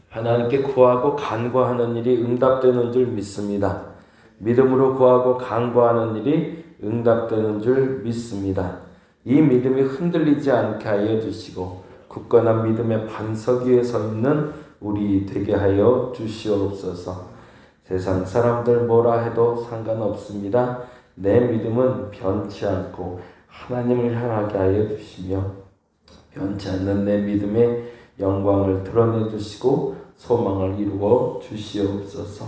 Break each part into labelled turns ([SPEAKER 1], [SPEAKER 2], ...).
[SPEAKER 1] 하나님께 구하고 간구하는 일이 응답되는 줄 믿습니다. 믿음으로 구하고 간구하는 일이 응답되는 줄 믿습니다. 이 믿음이 흔들리지 않게 하여 주시고 굳건한 믿음의 반석 위에 서 있는 우리 되게 하여 주시옵소서. 세상 사람들 뭐라 해도 상관없습니다. 내 믿음은 변치 않고 하나님을 향하게 하여 주시며 변치 않는 내 믿음의 영광을 드러내 주시고 소망을 이루어 주시옵소서.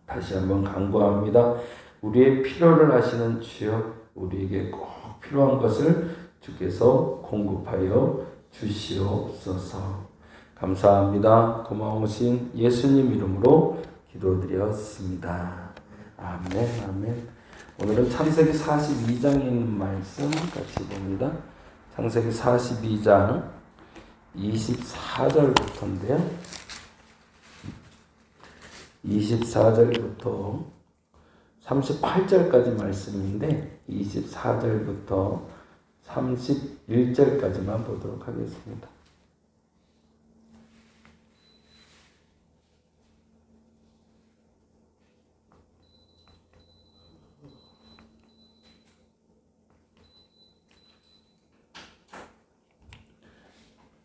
[SPEAKER 1] 다시 한번 간구합니다. 우리의 필요를 아시는 주여, 우리에게 꼭 필요한 것을 주께서 공급하여 주시옵소서. 감사합니다. 고마우신 예수님 이름으로 기도드렸습니다. 아멘, 아멘. 오늘은 창세기 42장에 있는 말씀 같이 봅니다. 창세기 42장 24절부터인데요. 24절부터 38절까지 말씀인데 24절부터 31절까지만 보도록 하겠습니다.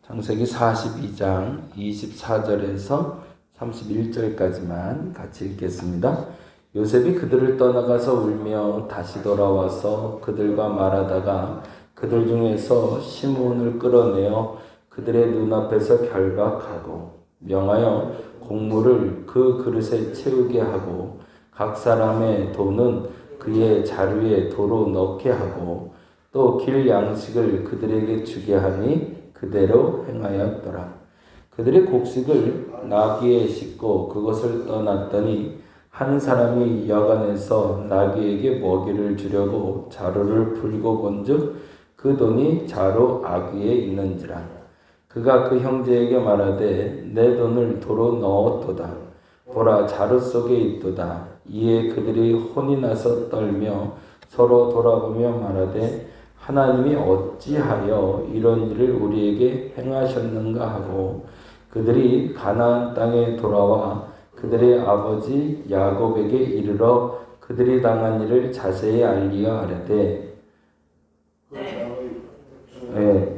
[SPEAKER 1] 창세기 42장 24절에서 31절까지만 같이 읽겠습니다. 요셉이 그들을 떠나가서 울며 다시 돌아와서 그들과 말하다가 그들 중에서 시므온을 끌어내어 그들의 눈앞에서 결박하고 명하여 곡물을 그 그릇에 채우게 하고 각 사람의 돈은 그의 자루에 도로 넣게 하고 또 길 양식을 그들에게 주게 하니 그대로 행하였더라. 그들의 곡식을 나귀에 싣고 그것을 떠났더니 한 사람이 여간에서 나귀에게 먹이를 주려고 자루를 풀고 본즉 그 돈이 자루 아귀에 있는지라. 그가 그 형제에게 말하되 내 돈을 도로 넣었도다. 보라 자루 속에 있도다. 이에 그들이 혼이 나서 떨며 서로 돌아보며 말하되 하나님이 어찌하여 이런 일을 우리에게 행하셨는가 하고 그들이 가나안 땅에 돌아와 그들의 아버지 야곱에게 이르러 그들이 당한 일을 자세히 알리어 아뢰되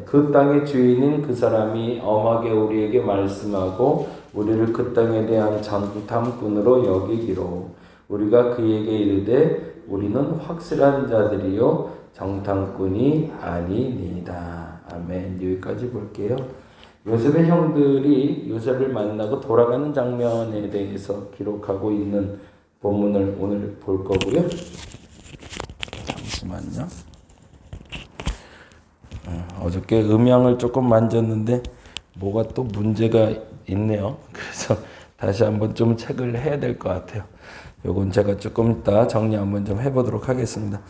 [SPEAKER 1] 그 땅의 주인인 그 사람이 엄하게 우리에게 말씀하고 우리를 그 땅에 대한 정탐꾼으로 여기기로 우리가 그에게 이르되 우리는 확실한 자들이요 정탐꾼이 아니니이다. 아멘. 여기까지 볼게요. 요셉의 형들이 요셉을 만나고 돌아가는 장면에 대해서 기록하고 있는 본문을 오늘 볼 거고요. 잠시만요. 어저께 음향을 조금 만졌는데 뭐가 또 문제가 있네요. 그래서 다시 한번 좀 체크를 해야 될 것 같아요. 요건 제가 조금 이따 정리 한번 좀 해보도록 하겠습니다.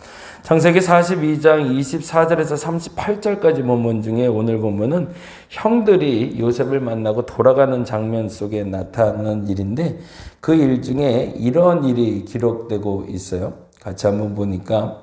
[SPEAKER 1] 창세기 42장 24절에서 38절까지 본문 중에 오늘 보면은 형들이 요셉을 만나고 돌아가는 장면 속에 나타나는 일인데 그 일 중에 이런 일이 기록되고 있어요. 같이 한번 보니까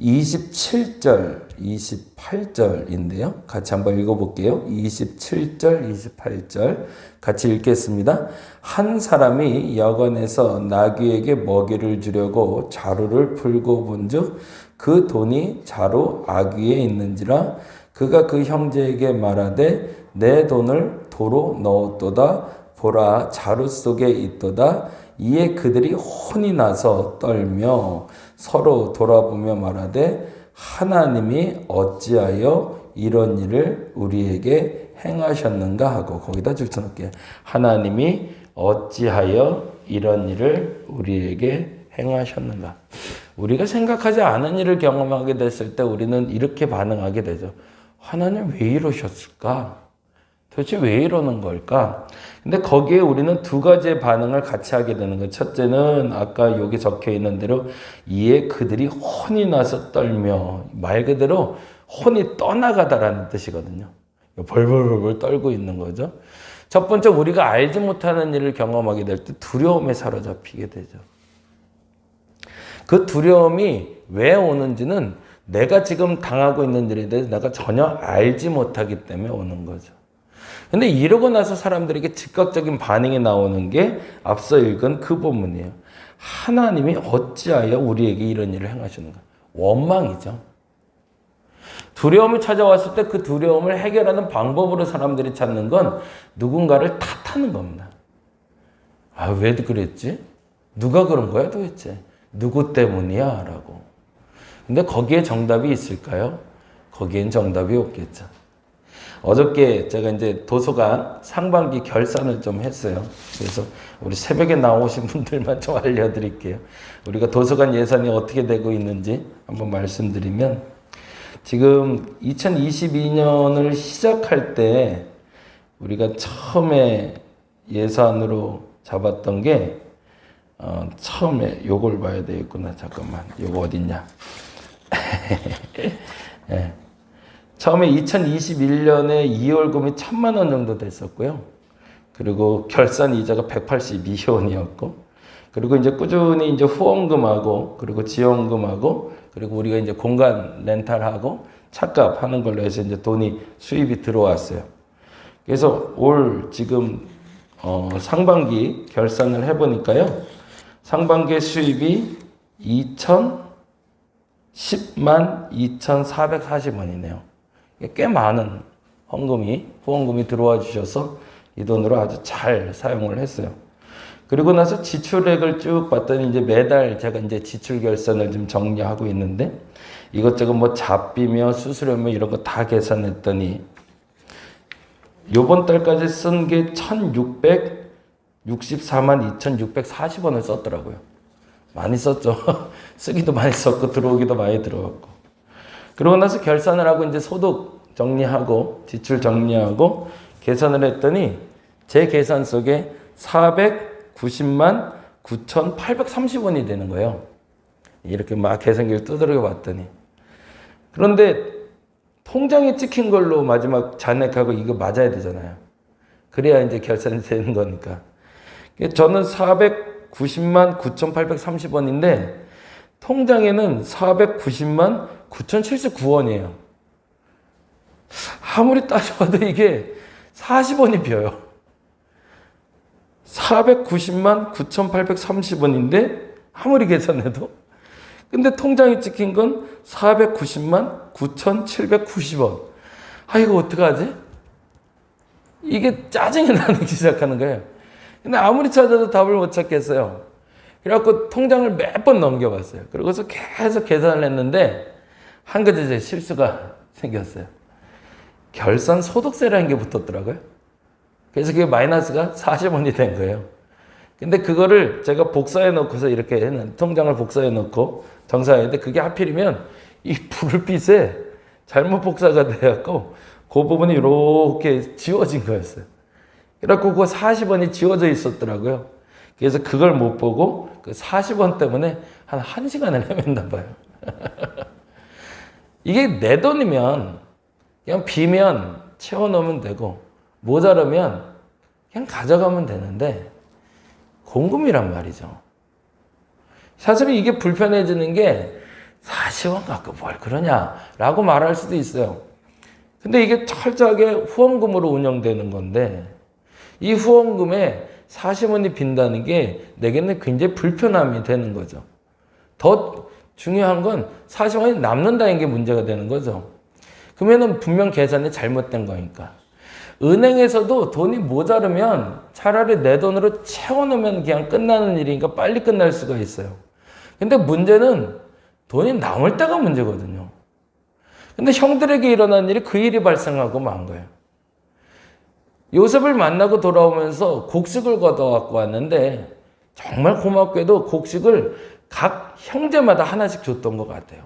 [SPEAKER 1] 27절, 28절인데요. 같이 한번 읽어볼게요. 27절, 28절 같이 읽겠습니다. 한 사람이 여관에서 나귀에게 먹이를 주려고 자루를 풀고 본즉 그 돈이 자루 아귀에 있는지라 그가 그 형제에게 말하되 내 돈을 도로 넣었도다. 보라 자루 속에 있도다. 이에 그들이 혼이 나서 떨며 서로 돌아보며 말하되 하나님이 어찌하여 이런 일을 우리에게 행하셨는가 하고 거기다 줄쳐놓을게요. 하나님이 어찌하여 이런 일을 우리에게 행하셨는가. 우리가 생각하지 않은 일을 경험하게 됐을 때 우리는 이렇게 반응하게 되죠. 하나님 왜 이러셨을까? 도대체 왜 이러는 걸까? 근데 거기에 우리는 두 가지의 반응을 같이 하게 되는 거예요. 첫째는 아까 여기 적혀 있는 대로 이에 그들이 혼이 나서 떨며 말 그대로 혼이 떠나가다라는 뜻이거든요. 벌벌벌 떨고 있는 거죠. 첫 번째 우리가 알지 못하는 일을 경험하게 될 때 두려움에 사로잡히게 되죠. 그 두려움이 왜 오는지는 내가 지금 당하고 있는 일에 대해서 내가 전혀 알지 못하기 때문에 오는 거죠. 근데 이러고 나서 사람들에게 즉각적인 반응이 나오는 게 앞서 읽은 그 본문이에요. 하나님이 어찌하여 우리에게 이런 일을 행하시는가? 원망이죠. 두려움이 찾아왔을 때 그 두려움을 해결하는 방법으로 사람들이 찾는 건 누군가를 탓하는 겁니다. 아, 왜 그랬지? 누가 그런 거야 도대체? 누구 때문이야? 라고. 근데 거기에 정답이 있을까요? 거기엔 정답이 없겠죠. 어저께 제가 이제 도서관 상반기 결산을 좀 했어요. 그래서 우리 새벽에 나오신 분들만 좀 알려드릴게요. 우리가 도서관 예산이 어떻게 되고 있는지 한번 말씀드리면, 지금 2022년을 시작할 때 우리가 처음에 예산으로 잡았던 게 처음에 요걸 봐야 되겠구나. 잠깐만, 요거 어딨냐? 네. 처음에 2021년에 2월금이 1,000만 원 정도 됐었고요. 그리고 결산 이자가 182원이었고, 그리고 이제 꾸준히 이제 후원금하고, 그리고 지원금하고, 그리고 우리가 이제 공간 렌탈하고 차값 하는 걸로 해서 이제 돈이 수입이 들어왔어요. 그래서 올 지금 상반기 결산을 해보니까요. 상반기 수입이 10만 2,440원이네요. 꽤 많은 후원금이 들어와 주셔서 이 돈으로 아주 잘 사용을 했어요. 그리고 나서 지출액을 쭉 봤더니 이제 매달 제가 이제 지출 결산을 좀 정리하고 있는데, 이것저것 뭐 잡비며 수수료며 이런 거 다 계산했더니 요번 달까지 쓴 게 1,664만 2,640원을 썼더라고요. 많이 썼죠. 쓰기도 많이 썼고 들어오기도 많이 들어왔고. 그러고 나서 결산을 하고 이제 소득 정리하고 지출 정리하고 계산을 했더니 제 계산 속에 490만 9,830원이 되는 거예요. 이렇게 막 계산기를 두드려 봤더니. 그런데 통장에 찍힌 걸로 마지막 잔액하고 이거 맞아야 되잖아요. 그래야 이제 결산이 되는 거니까. 저는 490만 9,830원인데 통장에는 490만 9,079원이에요. 아무리 따져봐도 이게 40원이 비어요. 490만 9,830원인데 아무리 계산해도. 근데 통장에 찍힌 건 490만 9,790원. 아, 이거 어떡하지? 이게 짜증이 나기 시작하는 거예요. 근데 아무리 찾아도 답을 못 찾겠어요. 그래갖고 통장을 몇 번 넘겨봤어요. 그러고서 계속 계산을 했는데 한 가지 제 실수가 생겼어요. 결산 소득세라는 게 붙었더라고요. 그래서 그게 마이너스가 40원이 된 거예요. 근데 그거를 제가 복사해 놓고서 이렇게 통장을 복사해 놓고 정산했는데 그게 하필이면 이 불빛에 잘못 복사가 돼갖고 그 부분이 이렇게 지워진 거였어요. 그래갖고 그거 40원이 지워져 있었더라고요. 그래서 그걸 못 보고 그 40원 때문에 한 1시간을 헤맸나 봐요. 이게 내 돈이면 그냥 비면 채워넣으면 되고 모자라면 그냥 가져가면 되는데 공금이란 말이죠. 사실 이게 불편해지는 게 40원 갖고 뭘 그러냐라고 말할 수도 있어요. 근데 이게 철저하게 후원금으로 운영되는 건데 이 후원금에 40원이 빈다는 게 내게는 굉장히 불편함이 되는 거죠. 더 중요한 건 40원이 남는다는 게 문제가 되는 거죠. 그러면은 분명 계산이 잘못된 거니까. 은행에서도 돈이 모자르면 차라리 내 돈으로 채워놓으면 그냥 끝나는 일이니까 빨리 끝날 수가 있어요. 근데 문제는 돈이 남을 때가 문제거든요. 근데 형들에게 일어난 일이 그 일이 발생하고 만 거예요. 요셉을 만나고 돌아오면서 곡식을 걷어갖고 왔는데 정말 고맙게도 곡식을 각 형제마다 하나씩 줬던 것 같아요.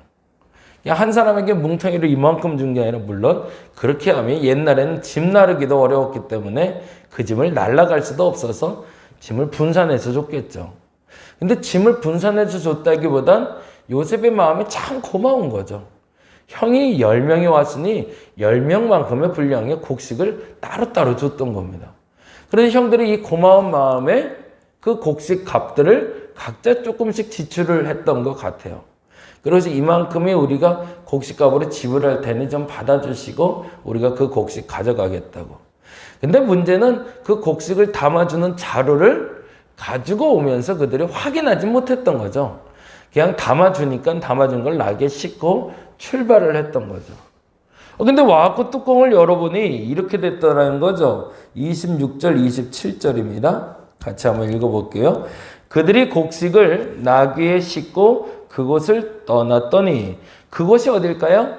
[SPEAKER 1] 그냥 한 사람에게 뭉텅이를 이만큼 준 게 아니라 물론 그렇게 하면 옛날에는 짐 나르기도 어려웠기 때문에 그 짐을 날라갈 수도 없어서 짐을 분산해서 줬겠죠. 근데 짐을 분산해서 줬다기보단 요셉의 마음이 참 고마운 거죠. 형이 10명이 왔으니 10명만큼의 분량의 곡식을 따로따로 줬던 겁니다. 그래서 형들이 이 고마운 마음에 그 곡식 값들을 각자 조금씩 지출을 했던 것 같아요. 그래서 이만큼이 우리가 곡식값으로 지불할 테니 좀 받아주시고 우리가 그 곡식 가져가겠다고. 근데 문제는 그 곡식을 담아주는 자루를 가지고 오면서 그들이 확인하지 못했던 거죠. 그냥 담아주니까 담아준 걸 낙에 싣고 출발을 했던 거죠. 근데 와갖고 뚜껑을 열어보니 이렇게 됐더라는 거죠. 26절, 27절입니다. 같이 한번 읽어볼게요. 그들이 곡식을 나귀에 싣고 그곳을 떠났더니 그곳이 어딜까요?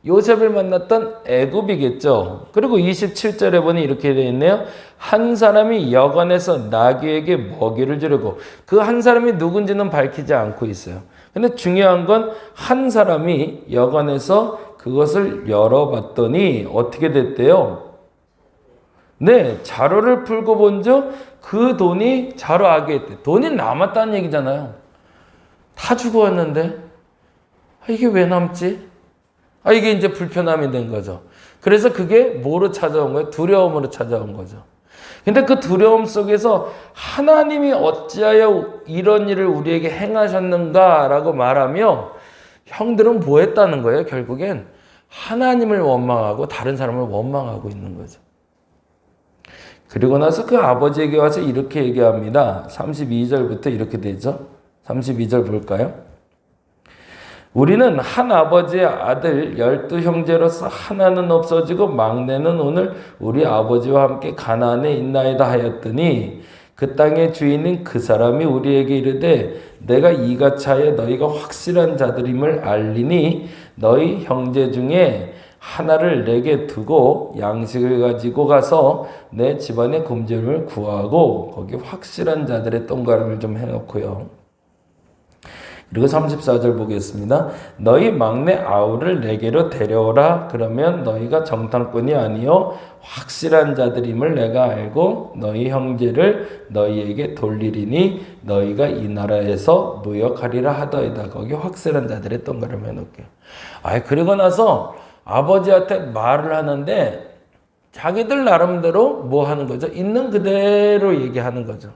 [SPEAKER 1] 요셉을 만났던 애굽이겠죠. 그리고 27절에 보니 이렇게 되어 있네요. 한 사람이 여관에서 나귀에게 먹이를 주려고. 그 한 사람이 누군지는 밝히지 않고 있어요. 근데 중요한 건 한 사람이 여관에서 그것을 열어봤더니 어떻게 됐대요? 네, 자루를 풀고 본즉 그 돈이 자루 안에 있대. 돈이 남았다는 얘기잖아요. 다 주고 왔는데 이게 왜 남지? 이게 이제 불편함이 된 거죠. 그래서 그게 뭐로 찾아온 거예요? 두려움으로 찾아온 거죠. 근데 그 두려움 속에서 하나님이 어찌하여 이런 일을 우리에게 행하셨는가라고 말하며 형들은 뭐 했다는 거예요? 결국엔 하나님을 원망하고 다른 사람을 원망하고 있는 거죠. 그리고 나서 그 아버지에게 와서 이렇게 얘기합니다. 32절부터 이렇게 되죠. 32절 볼까요? 우리는 한 아버지의 아들 12형제로서 하나는 없어지고 막내는 오늘 우리 아버지와 함께 가나안에 있나이다 하였더니 그 땅의 주인인 그 사람이 우리에게 이르되 내가 이같이 너희가 확실한 자들임을 알리니 너희 형제 중에 하나를 내게 두고 양식을 가지고 가서 내 집안의 굶주림을 구하고 거기 확실한 자들의 동가름을 좀 해놓고요. 그리고 34절 보겠습니다. 너희 막내 아우를 내게로 데려오라. 그러면 너희가 정탐꾼이 아니요 확실한 자들임을 내가 알고 너희 형제를 너희에게 돌리리니 너희가 이 나라에서 무역하리라 하더이다. 거기 확실한 자들의 동가름 해놓을게요. 그리고 나서 아버지한테 말을 하는데 자기들 나름대로 뭐 하는 거죠? 있는 그대로 얘기하는 거죠.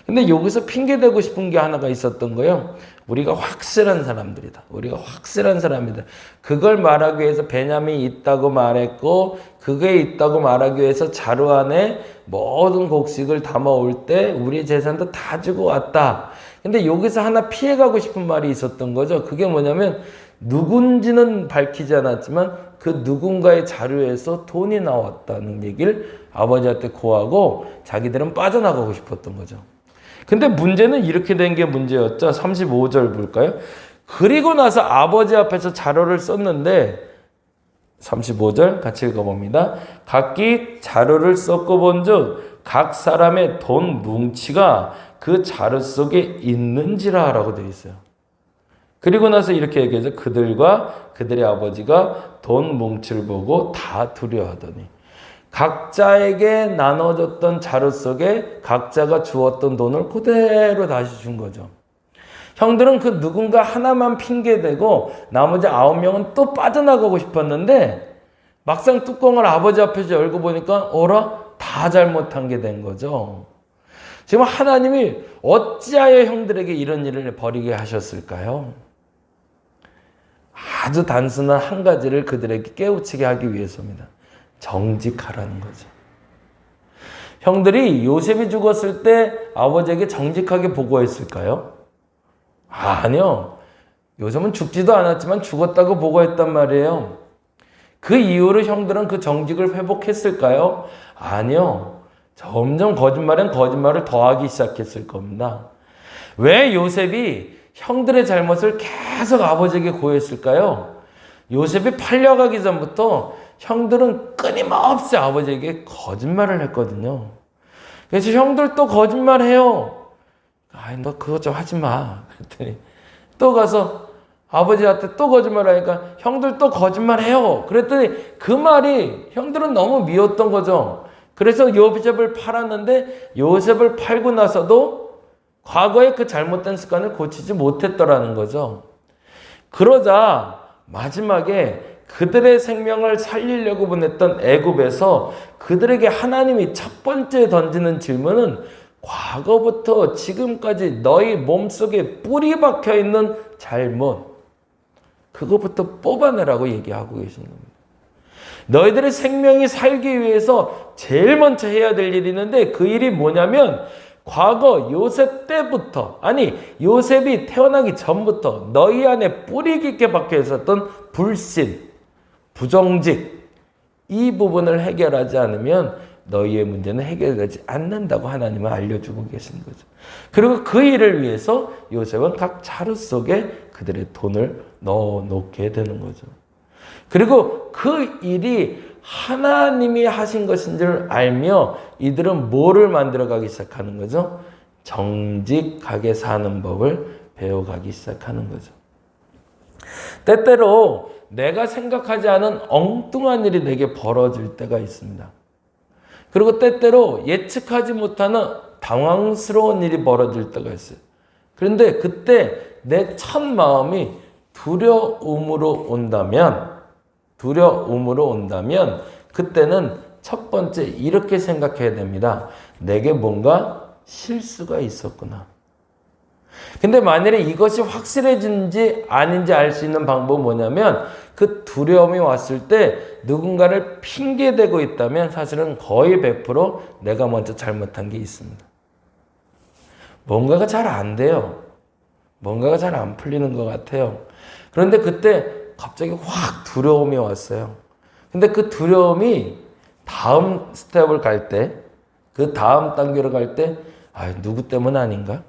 [SPEAKER 1] 근데 여기서 핑계대고 싶은 게 하나가 있었던 거예요. 우리가 확실한 사람들이다. 우리가 확실한 사람이다. 그걸 말하기 위해서 베냐민이 있다고 말했고 그게 있다고 말하기 위해서 자루 안에 모든 곡식을 담아올 때 우리 재산도 다 주고 왔다. 근데 여기서 하나 피해가고 싶은 말이 있었던 거죠. 그게 뭐냐면 누군지는 밝히지 않았지만 그 누군가의 자료에서 돈이 나왔다는 얘기를 아버지한테 고하고 자기들은 빠져나가고 싶었던 거죠. 근데 문제는 이렇게 된 게 문제였죠. 35절 볼까요? 그리고 나서 아버지 앞에서 자료를 썼는데 35절 같이 읽어봅니다. 각기 자료를 썼고 본즉 각 사람의 돈 뭉치가 그 자료 속에 있는지라 라고 되어 있어요. 그리고 나서 이렇게 얘기하죠. 그들과 그들의 아버지가 돈 뭉치를 보고 다 두려워하더니 각자에게 나눠줬던 자루 속에 각자가 주었던 돈을 그대로 다시 준 거죠. 형들은 그 누군가 하나만 핑계대고 나머지 9명은 또 빠져나가고 싶었는데 막상 뚜껑을 아버지 앞에서 열고 보니까 다 잘못한 게 된 거죠. 지금 하나님이 어찌하여 형들에게 이런 일을 벌이게 하셨을까요? 아주 단순한 한 가지를 그들에게 깨우치게 하기 위해서입니다. 정직하라는 거죠. 형들이 요셉이 죽었을 때 아버지에게 정직하게 보고했을까요? 아니요. 요셉은 죽지도 않았지만 죽었다고 보고했단 말이에요. 그 이후로 형들은 그 정직을 회복했을까요? 아니요. 점점 거짓말은 거짓말을 더하기 시작했을 겁니다. 왜 요셉이 형들의 잘못을 계속 아버지에게 고했을까요? 요셉이 팔려가기 전부터 형들은 끊임없이 아버지에게 거짓말을 했거든요. 그래서 형들 또 거짓말해요. 너 그거 좀 하지 마. 그랬더니 또 가서 아버지한테 또 거짓말하니까 형들 또 거짓말해요. 그랬더니 그 말이 형들은 너무 미웠던 거죠. 그래서 요셉을 팔았는데 요셉을 팔고 나서도 과거에 그 잘못된 습관을 고치지 못했더라는 거죠. 그러자 마지막에 그들의 생명을 살리려고 보냈던 애굽에서 그들에게 하나님이 첫 번째 던지는 질문은 과거부터 지금까지 너희 몸속에 뿌리 박혀 있는 잘못, 그거부터 뽑아내라고 얘기하고 계시는 겁니다. 너희들의 생명이 살기 위해서 제일 먼저 해야 될 일이 있는데 그 일이 뭐냐면 과거 요셉 때부터, 아니 요셉이 태어나기 전부터 너희 안에 뿌리 깊게 박혀 있었던 불신, 부정직, 이 부분을 해결하지 않으면 너희의 문제는 해결되지 않는다고 하나님은 알려주고 계신 거죠. 그리고 그 일을 위해서 요셉은 각 자루 속에 그들의 돈을 넣어놓게 되는 거죠. 그리고 그 일이 하나님이 하신 것인 줄 알며 이들은 뭐를 만들어가기 시작하는 거죠? 정직하게 사는 법을 배워가기 시작하는 거죠. 때때로 내가 생각하지 않은 엉뚱한 일이 내게 벌어질 때가 있습니다. 그리고 때때로 예측하지 못하는 당황스러운 일이 벌어질 때가 있어요. 그런데 그때 내 첫 마음이 두려움으로 온다면 그때는 첫 번째 이렇게 생각해야 됩니다. 내게 뭔가 실수가 있었구나. 근데 만일에 이것이 확실해진지 아닌지 알 수 있는 방법은 뭐냐면 그 두려움이 왔을 때 누군가를 핑계대고 있다면 사실은 거의 100% 내가 먼저 잘못한 게 있습니다. 뭔가가 잘 안 돼요. 뭔가가 잘 안 풀리는 것 같아요. 그런데 그때 갑자기 확 두려움이 왔어요. 근데 그 두려움이 다음 스텝을 갈 때, 그 다음 단계로 갈 때, 누구 때문 아닌가?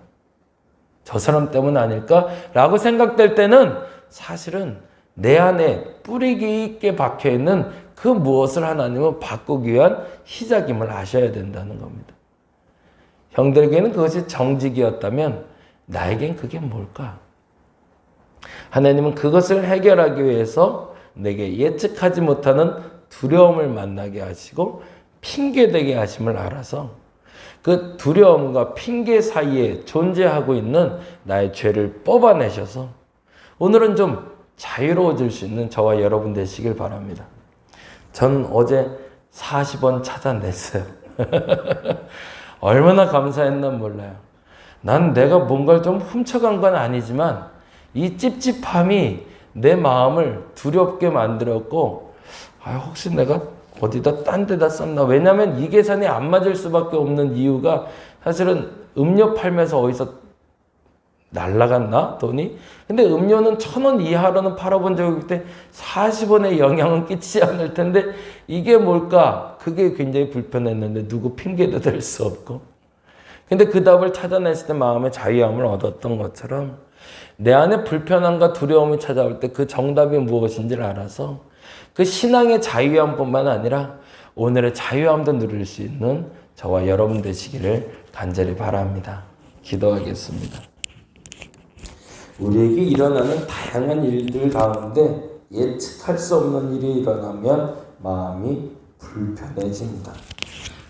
[SPEAKER 1] 저 사람 때문 아닐까? 라고 생각될 때는 사실은 내 안에 뿌리 깊게 박혀있는 그 무엇을 하나님은 바꾸기 위한 시작임을 아셔야 된다는 겁니다. 형들에게는 그것이 정직이었다면 나에겐 그게 뭘까? 하나님은 그것을 해결하기 위해서 내게 예측하지 못하는 두려움을 만나게 하시고 핑계대게 하심을 알아서 그 두려움과 핑계 사이에 존재하고 있는 나의 죄를 뽑아내셔서 오늘은 좀 자유로워질 수 있는 저와 여러분 되시길 바랍니다. 전 어제 40원 찾아냈어요. 얼마나 감사했나 몰라요. 난 내가 뭔가를 좀 훔쳐간 건 아니지만 이 찝찝함이 내 마음을 두렵게 만들었고 혹시 내가 어디다 딴 데다 썼나? 왜냐하면 이 계산이 안 맞을 수밖에 없는 이유가 사실은 음료 팔면서 어디서 날라갔나? 돈이? 근데 음료는 1,000원 이하로는 팔아본 적이 없기 때문에 40원의 영향은 끼치지 않을 텐데 이게 뭘까? 그게 굉장히 불편했는데 누구 핑계도 댈 수 없고. 근데 그 답을 찾아냈을 때 마음의 자유함을 얻었던 것처럼 내 안에 불편함과 두려움이 찾아올 때 그 정답이 무엇인지를 알아서 그 신앙의 자유함뿐만 아니라 오늘의 자유함도 누릴 수 있는 저와 여러분 되시기를 간절히 바랍니다. 기도하겠습니다. 우리에게 일어나는 다양한 일들 가운데 예측할 수 없는 일이 일어나면 마음이 불편해집니다.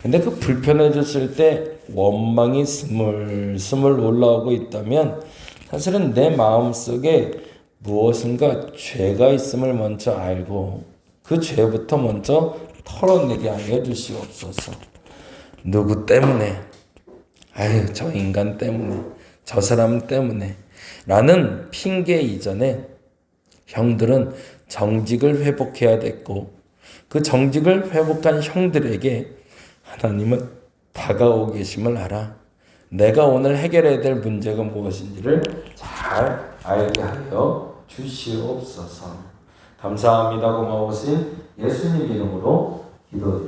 [SPEAKER 1] 근데 그 불편해졌을 때 원망이 스물스물 올라오고 있다면 사실은 내 마음속에 무엇인가 죄가 있음을 먼저 알고 그 죄부터 먼저 털어내게 하여 주시옵소서. 누구 때문에? 저 인간 때문에, 저 사람 때문에 라는 핑계 이전에 형들은 정직을 회복해야 됐고 그 정직을 회복한 형들에게 하나님은 다가오고 계심을 알아. 내가 오늘 해결해야 될 문제가 무엇인지를 잘 알게 하여 주시옵소서. 감사합니다. 고마우신 예수님 이름으로 기도드립니다.